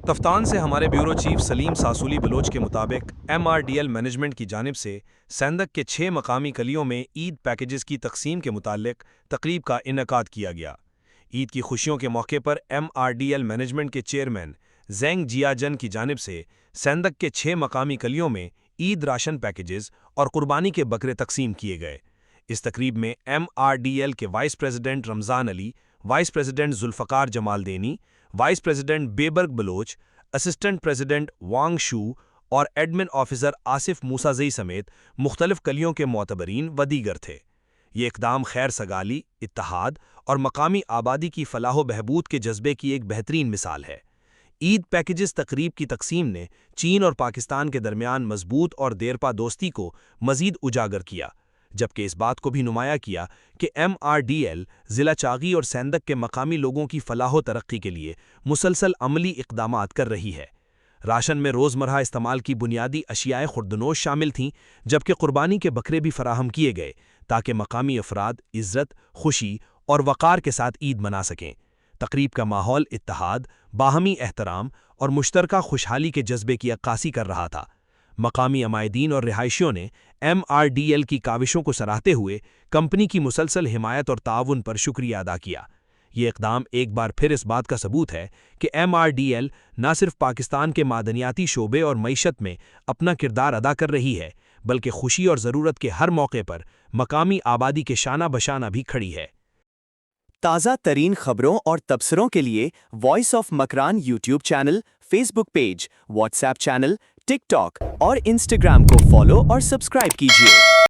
کفتان سے ہمارے bureau chief سلیم ساسولی بلوچ کے مطابق MRDL مینجمنٹ کی جانب سے سندھ کے 6 مقامی کلیوں میں عید پیکیجز کی تقسیم کے متعلق تقریب کا انعقاد کیا گیا۔ عید کی خوشیوں کے موقع پر MRDL مینجمنٹ کے چیئرمین زینگ جیا جن کی جانب سے سندھ کے 6 مقامی کلیوں میں عید راشن پیکیجز اور قربانی کے بکرے تقسیم کیے گئے۔ اس تقریب میں MRDL کے vice president Ramzan Ali, vice president Zulfiqar Jamal Dini, vice president Bebarg Baloch, assistant president Wang Shu اور ایڈمن آفیسر آصف موسیٰ سمیت مختلف کلیوں کے معتبرین و دیگر تھے۔ یہ اقدام خیر سگالی، اتحاد اور مقامی آبادی کی فلاح و بہبود کے جذبے کی ایک بہترین مثال ہے۔ عید پیکیجز تقریب کی تقسیم نے چین اور پاکستان کے درمیان مضبوط اور دیرپا دوستی کو مزید اجاگر کیا، جبکہ اس بات کو بھی نمایاں کیا کہ MRDL ضلع چاغی اور سندھ کے مقامی لوگوں کی فلاح و ترقی کے لیے مسلسل عملی اقدامات کر رہی ہے۔ راشن میں روزمرہ استعمال کی بنیادی اشیاء خوردنوش شامل تھیں، جبکہ قربانی کے بکرے بھی فراہم کیے گئے تاکہ مقامی افراد عزت، خوشی اور وقار کے ساتھ عید منا سکیں۔ تقریب کا ماحول اتحاد، باہمی احترام اور مشترکہ خوشحالی کے جذبے کی عکاسی کر رہا تھا۔ مقامی عمائدین اور رہائشیوں نے MRDL کی کاوشوں کو سراہتے ہوئے کمپنی کی مسلسل حمایت اور تعاون پر شکریہ ادا کیا۔ یہ اقدام ایک بار پھر اس بات کا ثبوت ہے کہ MRDL نہ صرف پاکستان کے معدنیاتی شعبے اور معیشت میں اپنا کردار ادا کر رہی ہے، بلکہ خوشی اور ضرورت کے ہر موقع پر مقامی آبادی کے شانہ بشانہ بھی کھڑی ہے۔ تازہ ترین خبروں اور تبصروں کے لیے voice of Makran YouTube channel, Facebook page, WhatsApp channel, TikTok اور انسٹاگرام کو فالو اور سبسکرائب کیجیے۔